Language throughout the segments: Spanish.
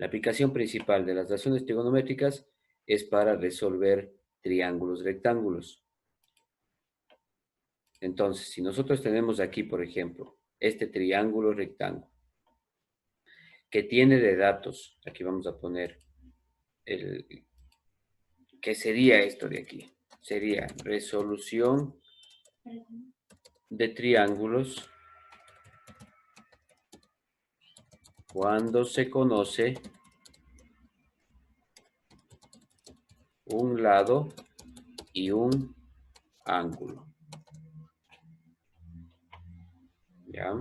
La aplicación principal de las razones trigonométricas es para resolver triángulos rectángulos. Entonces, si nosotros tenemos aquí, por ejemplo, este triángulo rectángulo, que tiene de datos, aquí vamos a poner ¿qué sería esto de aquí? Sería resolución de triángulos cuando se conoce un lado y un ángulo. ¿Ya?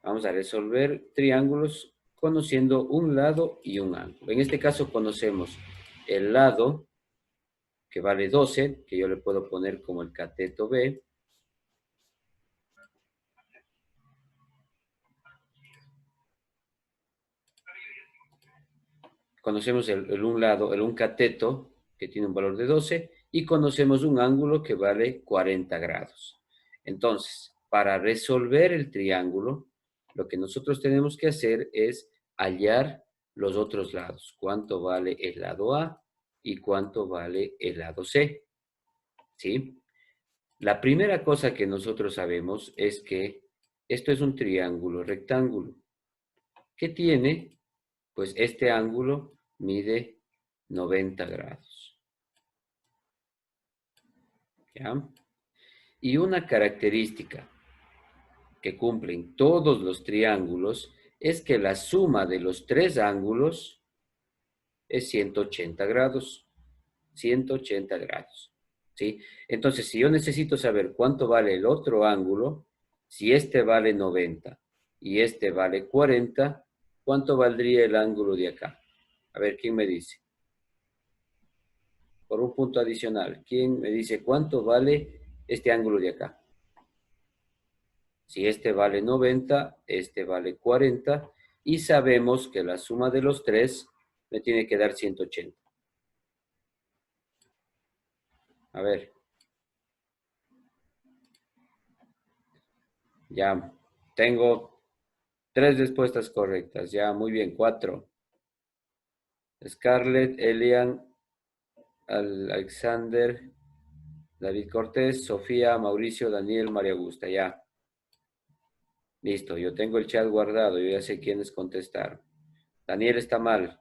Vamos a resolver triángulos conociendo un lado y un ángulo. En este caso conocemos el lado, que vale 12, que yo le puedo poner como el cateto B. Conocemos un lado, un cateto, que tiene un valor de 12, y conocemos un ángulo que vale 40 grados. Entonces, para resolver el triángulo, lo que nosotros tenemos que hacer es hallar los otros lados. ¿Cuánto vale el lado A y cuánto vale el lado C? ¿Sí? La primera cosa que nosotros sabemos es que esto es un triángulo rectángulo. ¿Qué tiene? Pues este ángulo mide 90 grados. ¿Ya? Y una característica que cumplen todos los triángulos es que la suma de los tres ángulos es 180 grados. 180 grados. ¿Sí? Entonces, si yo necesito saber cuánto vale el otro ángulo, si este vale 90 y este vale 40, ¿cuánto valdría el ángulo de acá? A ver, ¿quién me dice? Por un punto adicional, ¿quién me dice cuánto vale este ángulo de acá? Si este vale 90, este vale 40, y sabemos que la suma de los tres me tiene que dar 180. A ver. Ya, tengo 3 respuestas correctas. Ya, muy bien, 4. Scarlett, Elian, Alexander, David Cortés, Sofía, Mauricio, Daniel, María Augusta. Ya. Listo, yo tengo el chat guardado, yo ya sé quiénes contestaron. Daniel está mal.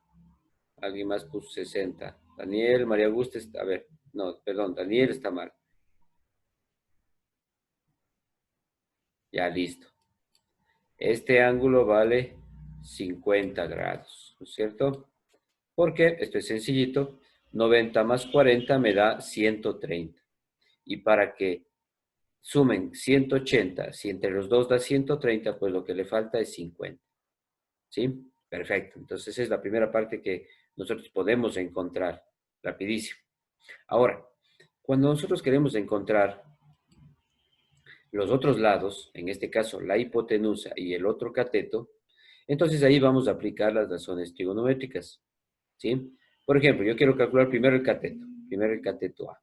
Alguien más puso 60. Daniel, María Augusta está, a ver, no, perdón, Daniel está mal. Ya, listo. Este ángulo vale 50 grados, ¿no es cierto? Porque, esto es sencillito, 90 más 40 me da 130. Y para que sumen 180, si entre los dos da 130, pues lo que le falta es 50. ¿Sí? Perfecto. Entonces esa es la primera parte que nosotros podemos encontrar rapidísimo. Ahora, cuando nosotros queremos encontrar los otros lados, en este caso la hipotenusa y el otro cateto, entonces ahí vamos a aplicar las razones trigonométricas. ¿Sí? Por ejemplo, yo quiero calcular primero el cateto A.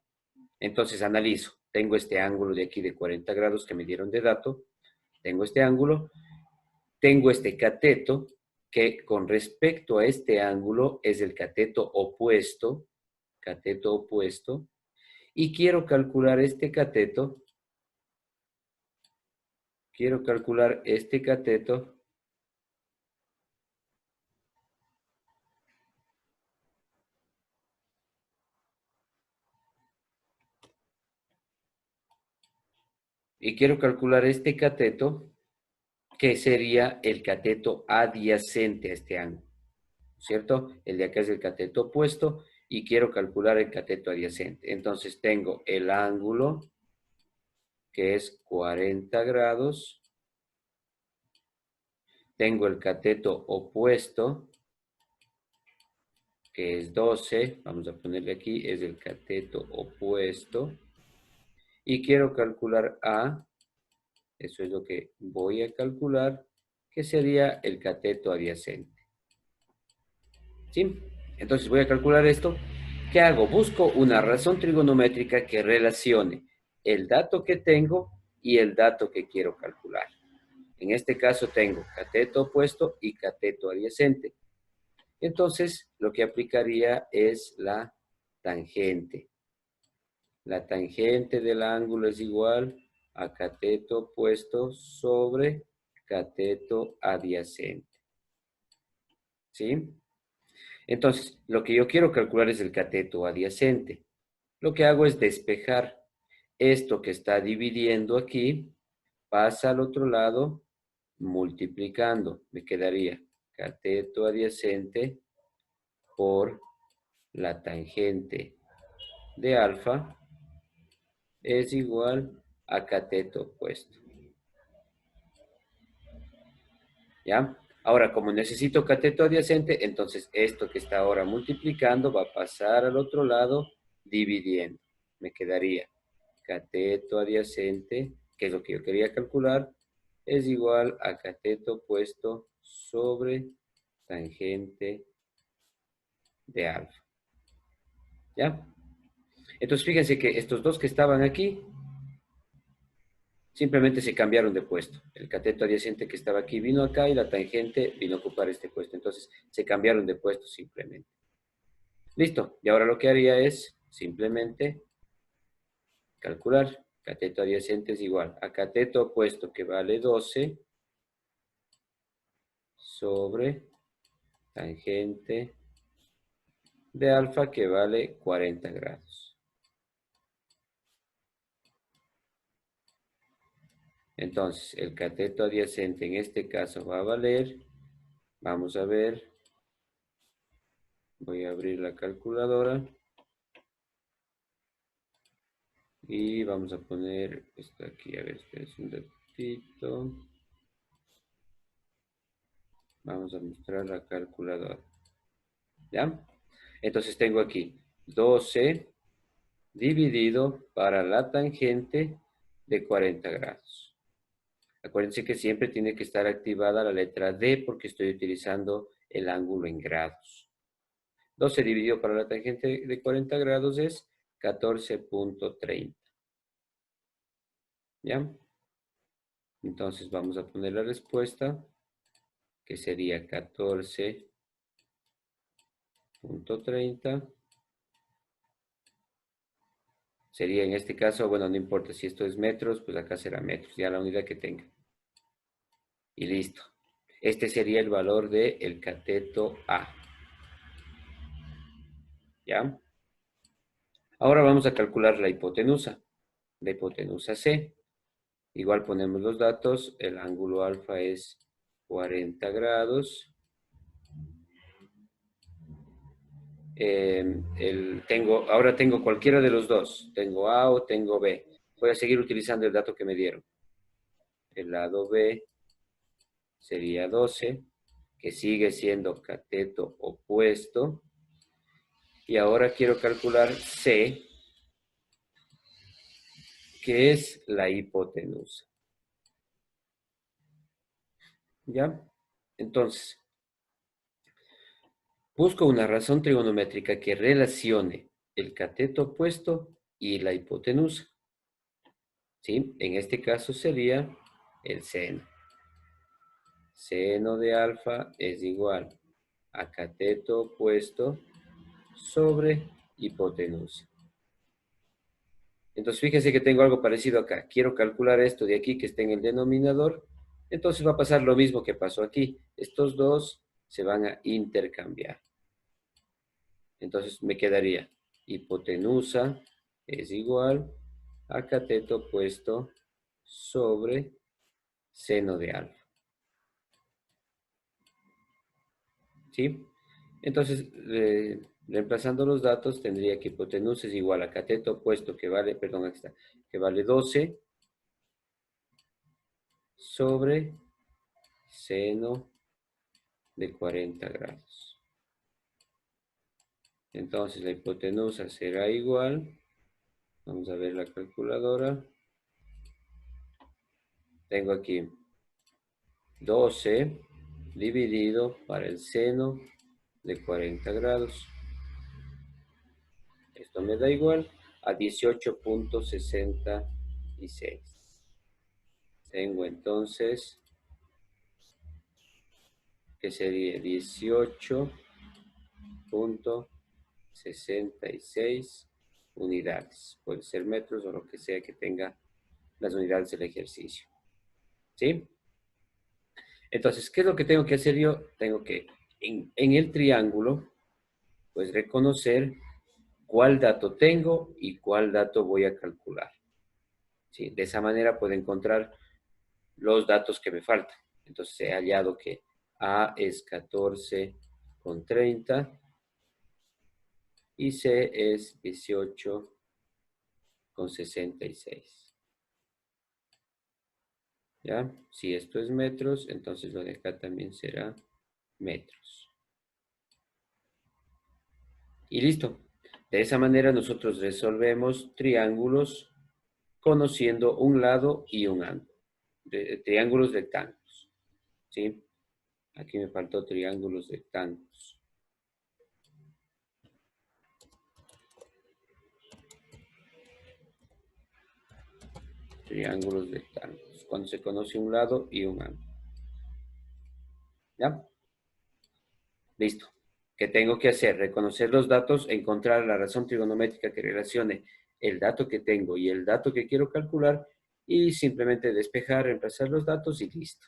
Entonces analizo, tengo este ángulo de aquí de 40 grados que me dieron de dato, tengo este ángulo, tengo este cateto, que con respecto a este ángulo es el cateto opuesto, y quiero calcular este cateto, este cateto, que sería el cateto adyacente a este ángulo, ¿cierto? El de acá es el cateto opuesto y quiero calcular el cateto adyacente. Entonces tengo el ángulo, que es 40 grados, tengo el cateto opuesto, que es 12, vamos a ponerle aquí, es el cateto opuesto, y quiero calcular A, eso es lo que voy a calcular, que sería el cateto adyacente. ¿Sí? Entonces voy a calcular esto. ¿Qué hago? Busco una razón trigonométrica que relacione el dato que tengo y el dato que quiero calcular. En este caso tengo cateto opuesto y cateto adyacente. Entonces, lo que aplicaría es la tangente. La tangente del ángulo es igual a cateto opuesto sobre cateto adyacente. ¿Sí? Entonces, lo que yo quiero calcular es el cateto adyacente. Lo que hago es despejar esto que está dividiendo aquí, pasa al otro lado multiplicando. Me quedaría cateto adyacente por la tangente de alfa es igual a cateto opuesto. ¿Ya? Ahora, como necesito cateto adyacente, entonces esto que está ahora multiplicando va a pasar al otro lado dividiendo. Me quedaría cateto adyacente, que es lo que yo quería calcular, es igual a cateto opuesto sobre tangente de alfa. ¿Ya? Entonces fíjense que estos dos que estaban aquí simplemente se cambiaron de puesto. El cateto adyacente que estaba aquí vino acá y la tangente vino a ocupar este puesto. Entonces se cambiaron de puesto simplemente. Listo. Y ahora lo que haría es simplemente calcular. Cateto adyacente es igual a cateto opuesto que vale 12 sobre tangente de alfa que vale 40 grados. Entonces, el cateto adyacente en este caso va a valer, vamos a ver, voy a abrir la calculadora y vamos a poner esto aquí, a ver, espérense un ratito. Vamos a mostrar la calculadora, ¿ya? Entonces tengo aquí 12 dividido para la tangente de 40 grados. Acuérdense que siempre tiene que estar activada la letra D porque estoy utilizando el ángulo en grados. 12 dividido para la tangente de 40 grados es 14.30. ¿Ya? Entonces vamos a poner la respuesta, que sería 14.30. Sería en este caso, bueno, no importa si esto es metros, pues acá será metros, ya la unidad que tenga. Y listo. Este sería el valor del cateto A. ¿Ya? Ahora vamos a calcular la hipotenusa. La hipotenusa C. Igual ponemos los datos. El ángulo alfa es 40 grados. Ahora tengo cualquiera de los dos. Tengo A o tengo B. Voy a seguir utilizando el dato que me dieron. El lado B sería 12, que sigue siendo cateto opuesto. Y ahora quiero calcular C, que es la hipotenusa. ¿Ya? Entonces, busco una razón trigonométrica que relacione el cateto opuesto y la hipotenusa. ¿Sí? En este caso sería el seno. Seno de alfa es igual a cateto opuesto sobre hipotenusa. Entonces fíjense que tengo algo parecido acá. Quiero calcular esto de aquí que está en el denominador. Entonces va a pasar lo mismo que pasó aquí. Estos dos se van a intercambiar. Entonces me quedaría hipotenusa es igual a cateto opuesto sobre seno de alfa. ¿Sí? Entonces, reemplazando los datos, tendría que hipotenusa es igual a cateto opuesto que vale, perdón, aquí está, que vale 12 sobre seno de 40 grados. Entonces, la hipotenusa será igual, vamos a ver la calculadora, tengo aquí 12 dividido para el seno de 40 grados. Esto me da igual a 18.66. Tengo entonces que sería 18 0.66 unidades. Puede ser metros o lo que sea que tenga las unidades del ejercicio. ¿Sí? Entonces, ¿qué es lo que tengo que hacer yo? Tengo que, en el triángulo, pues reconocer cuál dato tengo y cuál dato voy a calcular. ¿Sí? De esa manera puedo encontrar los datos que me faltan. Entonces he hallado que A es 14,30 y C es 18,66. ¿Ya? Si esto es metros, entonces lo de acá también será metros. Y listo. De esa manera nosotros resolvemos triángulos conociendo un lado y un ángulo. Triángulos rectángulos. ¿Sí? Aquí me faltó triángulos rectángulos. Triángulos rectángulos. Cuando se conoce un lado y un ángulo. ¿Ya? Listo. ¿Qué tengo que hacer? Reconocer los datos, encontrar la razón trigonométrica que relacione el dato que tengo y el dato que quiero calcular y simplemente despejar, reemplazar los datos y listo.